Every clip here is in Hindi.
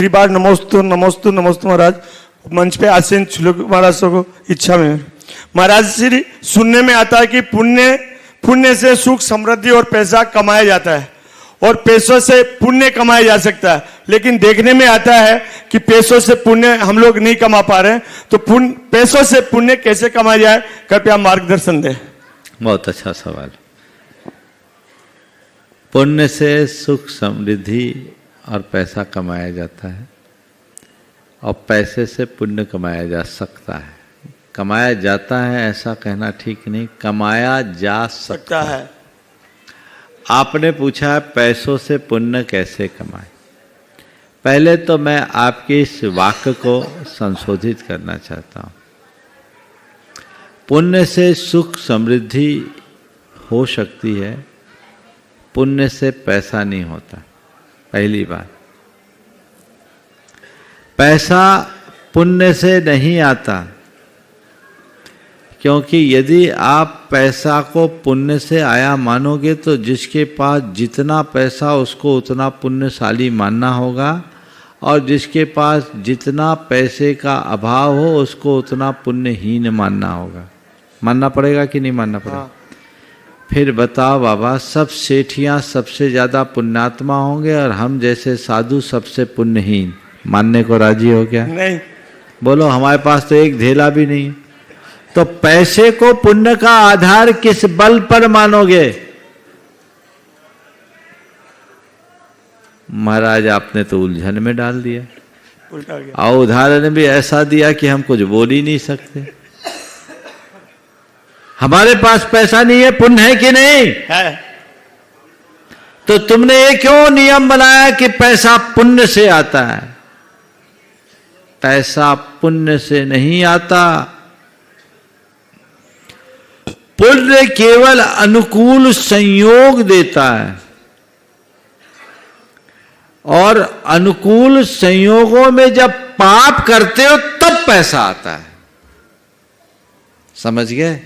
फिर बार नमोस्तु नमोस्तु नमोस्तु महाराज। मंच पे आसीन श्लोक महाराज को इच्छा में महाराज श्री सुनने में आता है कि पुण्य से सुख समृद्धि और पैसा कमाया जाता है और पैसों से पुण्य कमाया जा सकता है, लेकिन देखने में आता है कि पैसों से पुण्य हम लोग नहीं कमा पा रहे हैं, तो पैसों से पुण्य कैसे कमाया जाए, कृपया मार्गदर्शन दें। बहुत अच्छा सवाल। पुण्य से सुख समृद्धि और पैसा कमाया जाता है और पैसे से पुण्य कमाया जा सकता है। कमाया जाता है ऐसा कहना ठीक नहीं, कमाया जा सकता है। आपने पूछा पैसों से पुण्य कैसे कमाए। पहले तो मैं आपके इस वाक्य को संशोधित करना चाहता हूँ। पुण्य से सुख समृद्धि हो सकती है, पुण्य से पैसा नहीं होता। पहली बात, पैसा पुण्य से नहीं आता, क्योंकि यदि आप पैसा को पुण्य से आया मानोगे तो जिसके पास जितना पैसा उसको उतना पुण्यशाली मानना होगा, और जिसके पास जितना पैसे का अभाव हो उसको उतना पुण्यहीन मानना होगा। मानना पड़ेगा कि नहीं मानना पड़ेगा? हाँ। फिर बताओ बाबा, सब सेठियां सबसे ज़्यादा पुण्यात्मा होंगे और हम जैसे साधु सबसे पुण्यहीन, मानने को राजी हो क्या? नहीं। बोलो, हमारे पास तो एक धेला भी नहीं है। तो पैसे को पुण्य का आधार किस बल पर मानोगे? महाराज आपने तो उलझन में डाल दिया, उल्टा गया। और उदाहरण भी ऐसा दिया कि हम कुछ बोल ही नहीं सकते। हमारे पास पैसा नहीं है, पुण्य है कि नहीं है? तो तुमने ये क्यों नियम बनाया कि पैसा पुण्य से आता है? पैसा पुण्य से नहीं आता। पुण्य केवल अनुकूल संयोग देता है, और अनुकूल संयोगों में जब पाप करते हो तब पैसा आता है। समझ गए?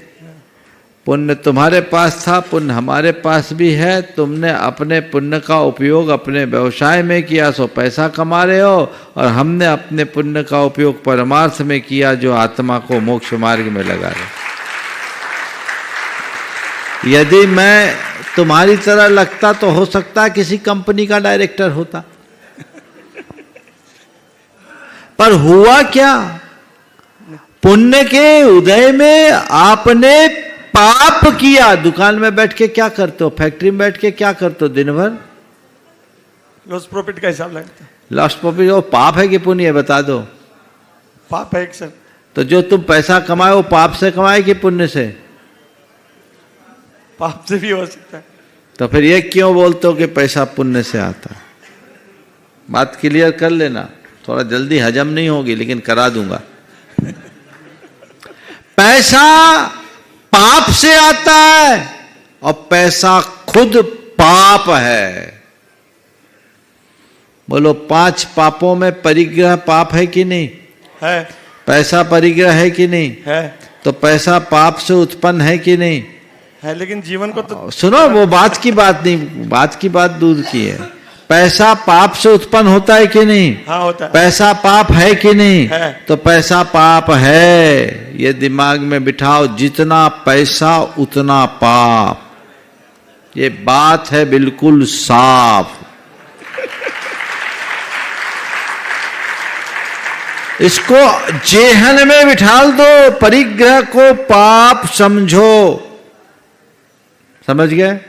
पुण्य तुम्हारे पास था, पुण्य हमारे पास भी है। तुमने अपने पुण्य का उपयोग अपने व्यवसाय में किया, सो पैसा कमा रहे हो, और हमने अपने पुण्य का उपयोग परमार्थ में किया, जो आत्मा को मोक्ष मार्ग में लगा रहे। यदि मैं तुम्हारी तरह लगता तो हो सकता है किसी कंपनी का डायरेक्टर होता, पर हुआ क्या? पुण्य के उदय में आपने पाप किया। दुकान में बैठ के क्या करते हो? फैक्ट्री में बैठ के क्या करते हो दिन भर? लॉस प्रॉफिट का हिसाब लगता है। लॉस प्रॉफिट वो पाप है कि पुण्य है, बता दो। पाप है सर। तो जो तुम पैसा कमाए वो पाप से कमाए कि पुण्य से? पाप से भी हो सकता है। तो फिर ये क्यों बोलते हो कि पैसा पुण्य से आता है? बात क्लियर कर लेना, थोड़ा जल्दी हजम नहीं होगी लेकिन करा दूंगा। पैसा पाप से आता है और पैसा खुद पाप है। बोलो, 5 पापों में परिग्रह पाप है कि नहीं है? पैसा परिग्रह है कि नहीं है? तो पैसा पाप से उत्पन्न है कि नहीं है? लेकिन जीवन को तो सुनो, वो बात की बात नहीं, बात की बात दूर की है। पैसा पाप से उत्पन्न होता है कि नहीं? हाँ, होता है। पैसा पाप है कि नहीं है। तो पैसा पाप है, ये दिमाग में बिठाओ। जितना पैसा उतना पाप, ये बात है बिल्कुल साफ। इसको जेहन में बिठाल दो, परिग्रह को पाप समझो। समझ गए?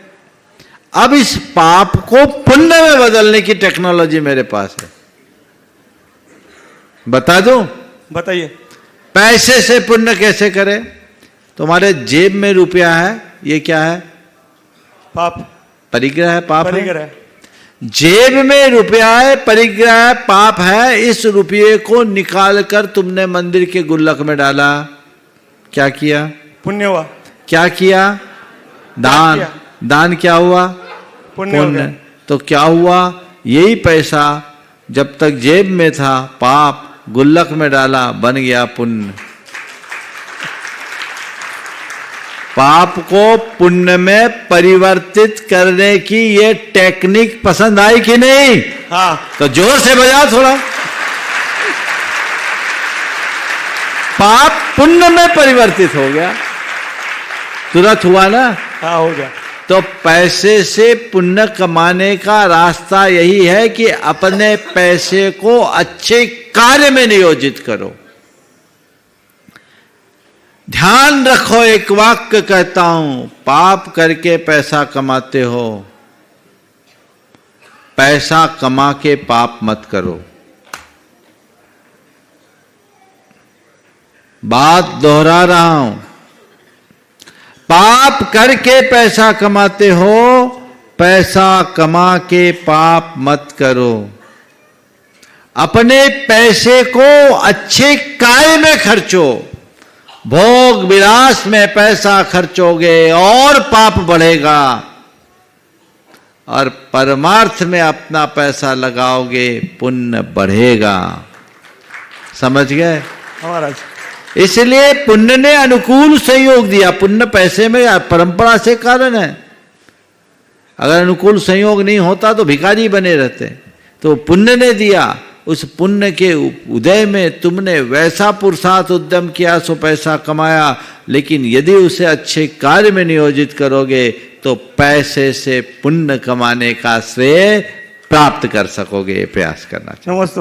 अब इस पाप को पुण्य में बदलने की टेक्नोलॉजी मेरे पास है, बता दूं? बताइए। पैसे से पुण्य कैसे करें? तुम्हारे जेब में रुपया है, ये क्या है? पाप। परिग्रह है, पाप परिग्रह है। जेब में रुपया है, परिग्रह है, पाप है। इस रुपये को निकाल कर तुमने मंदिर के गुल्लक में डाला, क्या किया? पुण्य हुआ। क्या किया? दान। दान क्या हुआ? पुण्य। तो क्या हुआ? यही पैसा जब तक जेब में था पाप, गुल्लक में डाला बन गया पुण्य। पाप को पुण्य में परिवर्तित करने की ये टेक्निक पसंद आई कि नहीं? हाँ। तो जोर से बजा थोड़ा। पाप पुण्य में परिवर्तित हो गया। तुरंत हुआ ना? हाँ, हो गया। तो पैसे से पुण्य कमाने का रास्ता यही है कि अपने पैसे को अच्छे कार्य में नियोजित करो। ध्यान रखो, एक वाक्य कहता हूं, पाप करके पैसा कमाते हो, पैसा कमा के पाप मत करो। बात दोहरा रहा हूं, पाप करके पैसा कमाते हो, पैसा कमा के पाप मत करो। अपने पैसे को अच्छे कार्य में खर्चो। भोग विलास में पैसा खर्चोगे और पाप बढ़ेगा, और परमार्थ में अपना पैसा लगाओगे, पुण्य बढ़ेगा। समझ गए? महाराज, इसलिए पुण्य ने अनुकूल संयोग दिया। पुण्य पैसे में परंपरा से कारण है। अगर अनुकूल संयोग नहीं होता तो भिखारी बने रहते। तो पुण्य ने दिया, उस पुण्य के उदय में तुमने वैसा पुरुषार्थ उद्यम किया, सो पैसा कमाया। लेकिन यदि उसे अच्छे कार्य में नियोजित करोगे तो पैसे से पुण्य कमाने का श्रेय प्राप्त कर सकोगे। प्रयास करना चाहिए। नमस्ते।